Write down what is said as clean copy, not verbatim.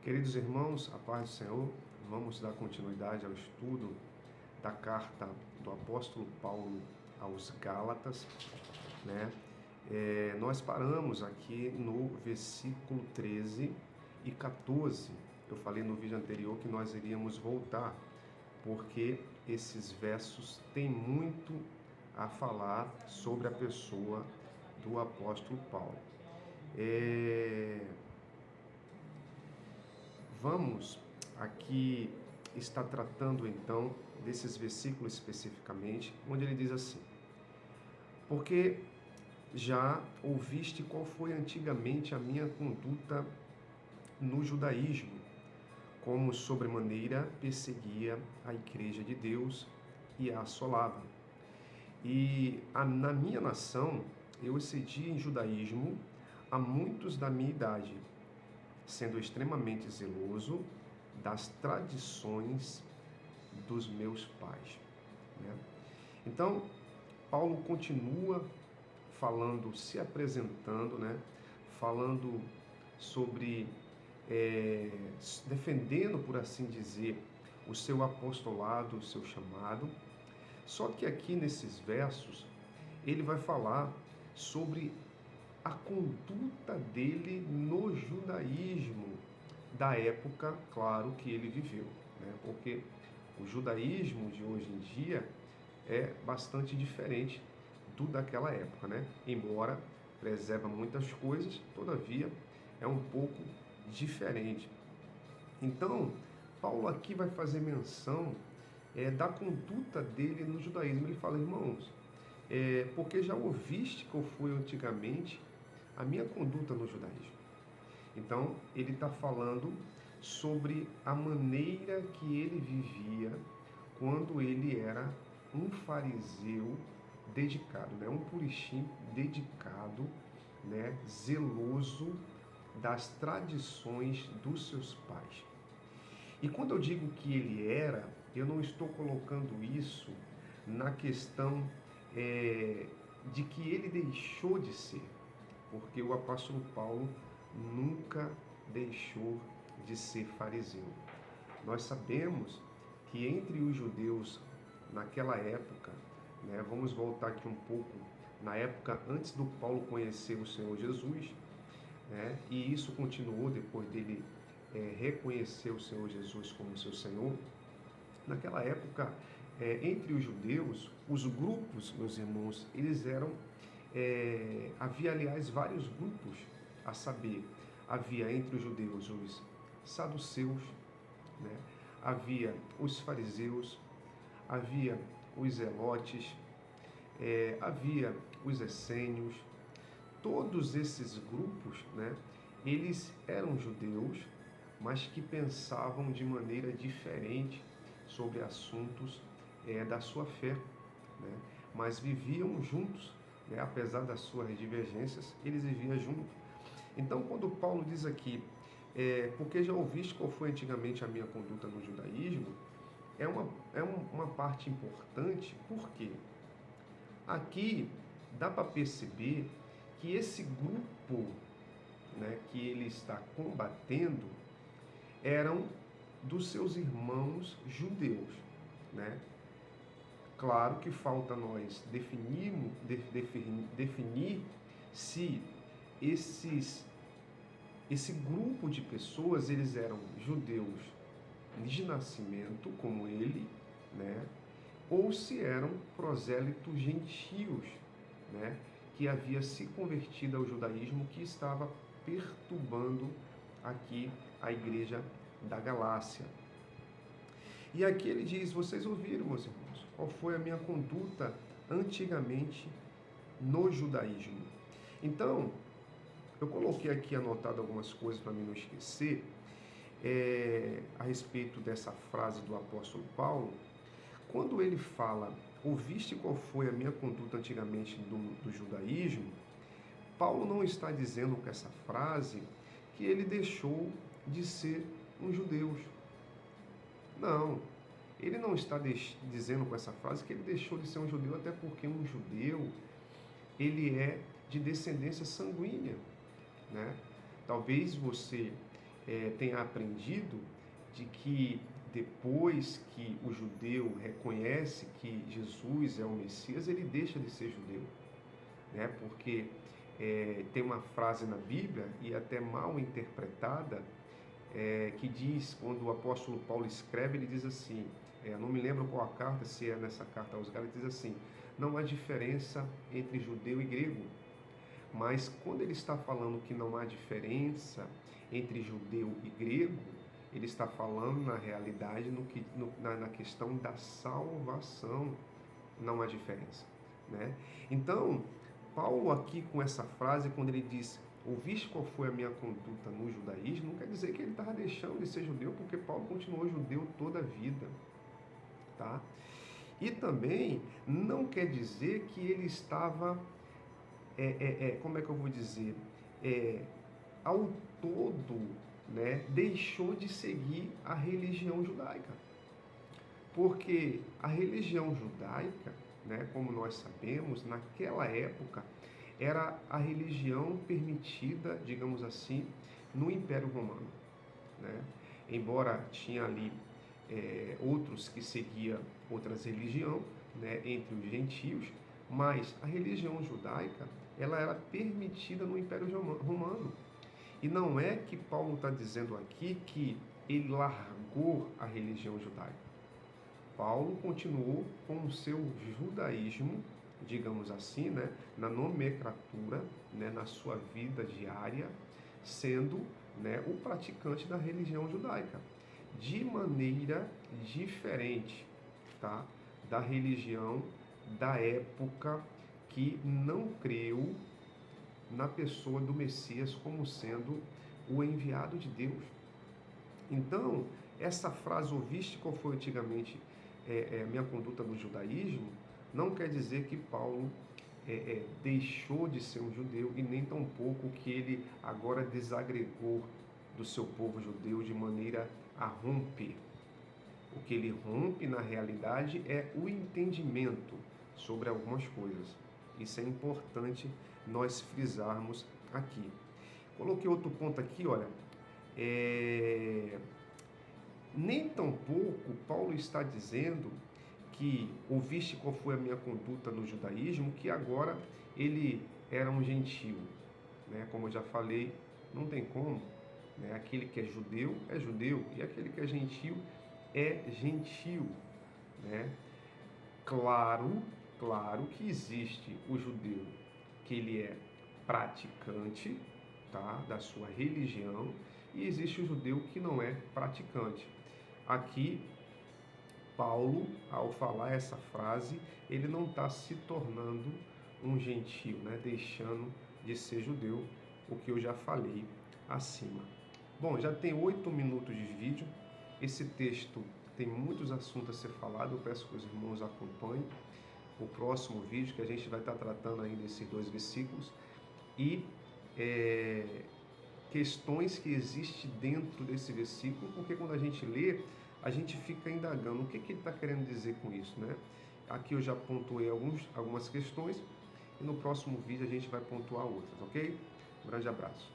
Queridos irmãos, a paz do Senhor, vamos dar continuidade ao estudo da carta do apóstolo Paulo aos Gálatas, né? Nós paramos aqui no versículo 13 e 14. Eu falei no vídeo anterior que nós iríamos voltar, porque esses versos têm muito a falar sobre a pessoa do apóstolo Paulo. Vamos aqui estar tratando então desses versículos especificamente, onde ele diz assim: porque já ouviste qual foi antigamente a minha conduta no judaísmo, como sobremaneira perseguia a igreja de Deus e a assolava. Na minha nação eu excedi em judaísmo a muitos da minha idade, sendo extremamente zeloso das tradições dos meus pais. Né? Então, Paulo continua falando, se apresentando, né? Falando sobre, defendendo, por assim dizer, o seu apostolado, o seu chamado. Só que aqui nesses versos, ele vai falar sobre a conduta dele no judaísmo da época, claro, que ele viveu, né? Porque o judaísmo de hoje em dia é bastante diferente do daquela época, né? Embora preserva muitas coisas, todavia é um pouco diferente. Então, Paulo aqui vai fazer menção da conduta dele no judaísmo. Ele fala, irmãos, porque já ouviste qual foi antigamente a minha conduta no judaísmo. Então, ele está falando sobre a maneira que ele vivia quando ele era um fariseu dedicado, né? Um purishim dedicado, né? Zeloso das tradições dos seus pais. E quando eu digo que ele era, eu não estou colocando isso na questão de que ele deixou de ser, porque o apóstolo Paulo nunca deixou de ser fariseu. Nós sabemos que entre os judeus naquela época, né, vamos voltar aqui um pouco, na época antes do Paulo conhecer o Senhor Jesus, né, e isso continuou depois dele reconhecer o Senhor Jesus como seu Senhor. Naquela época, entre os judeus, os grupos, meus irmãos, eles eram, havia aliás vários grupos, a saber, havia entre os judeus os saduceus, né? Havia os fariseus, havia os zelotes, havia os essênios. Todos esses grupos, né, eles eram judeus, mas que pensavam de maneira diferente sobre assuntos da sua fé, né? Mas viviam juntos, né? Apesar das suas divergências, eles viviam juntos. Então, quando Paulo diz aqui, porque já ouviste qual foi antigamente a minha conduta no judaísmo, é uma parte importante, porque aqui dá para perceber que esse grupo, né, que ele está combatendo eram dos seus irmãos judeus, né? Claro que falta nós definir se esse grupo de pessoas eles eram judeus de nascimento, como ele, né? Ou se eram prosélitos gentios, né? Que havia se convertido ao judaísmo, que estava perturbando aqui a igreja da Galácia. E aqui ele diz, vocês ouviram, meus irmãos, qual foi a minha conduta antigamente no judaísmo. Então, eu coloquei aqui anotado algumas coisas para mim não esquecer, a respeito dessa frase do apóstolo Paulo. Quando ele fala, ouviste qual foi a minha conduta antigamente do judaísmo, Paulo não está dizendo com essa frase que ele deixou de ser um judeu. Não, ele não está dizendo com essa frase que ele deixou de ser um judeu, até porque um judeu, ele é de descendência sanguínea, né? Talvez você tenha aprendido de que depois que o judeu reconhece que Jesus é o Messias, ele deixa de ser judeu, né? Porque tem uma frase na Bíblia, e até mal interpretada, que diz, quando o apóstolo Paulo escreve, ele diz assim, não me lembro qual a carta, se é nessa carta aos Gálatas, diz assim: não há diferença entre judeu e grego. Mas quando ele está falando que não há diferença entre judeu e grego, ele está falando na realidade na questão da salvação, não há diferença, né? Então, Paulo aqui com essa frase, quando ele diz: ouviste qual foi a minha conduta no judaísmo, não quer dizer que ele estava deixando de ser judeu, porque Paulo continuou judeu toda a vida, tá? E também não quer dizer que ele estava, como é que eu vou dizer, ao todo, né, deixou de seguir a religião judaica. Porque a religião judaica, né, como nós sabemos, naquela época, era a religião permitida, digamos assim, no Império Romano, né? Embora tinha ali outros que seguiam outras religiões, né, entre os gentios, mas a religião judaica, ela era permitida no Império Romano. E não é que Paulo está dizendo aqui que ele largou a religião judaica. Paulo continuou com o seu judaísmo, digamos assim, né, na nomenclatura, né, na sua vida diária, sendo, né, o praticante da religião judaica, de maneira diferente, tá, da religião da época que não creu na pessoa do Messias como sendo o enviado de Deus. Então, essa frase, ouviste qual foi antigamente a minha conduta no judaísmo, não quer dizer que Paulo deixou de ser um judeu, e nem tampouco que ele agora desagregou do seu povo judeu de maneira a romper. O que ele rompe, na realidade, é o entendimento sobre algumas coisas. Isso é importante nós frisarmos aqui. Coloquei outro ponto aqui, olha. Nem tampouco Paulo está dizendo que ouviste qual foi a minha conduta no judaísmo, que agora ele era um gentio, né? Como eu já falei, não tem como, né? Aquele que é judeu, e aquele que é gentio, né? Claro que existe o judeu que ele é praticante, tá, da sua religião, e existe o judeu que não é praticante. Aqui, Paulo, ao falar essa frase, ele não está se tornando um gentio, né, deixando de ser judeu, o que eu já falei acima. Bom, já tem 8 minutos de vídeo. Esse texto tem muitos assuntos a ser falado. Eu peço que os irmãos acompanhem o próximo vídeo, que a gente vai estar tratando ainda desses 2 versículos e questões que existem dentro desse versículo, porque quando a gente lê, a gente fica indagando o que ele está querendo dizer com isso, né? Aqui eu já pontuei algumas questões, e no próximo vídeo a gente vai pontuar outras, ok? Um grande abraço.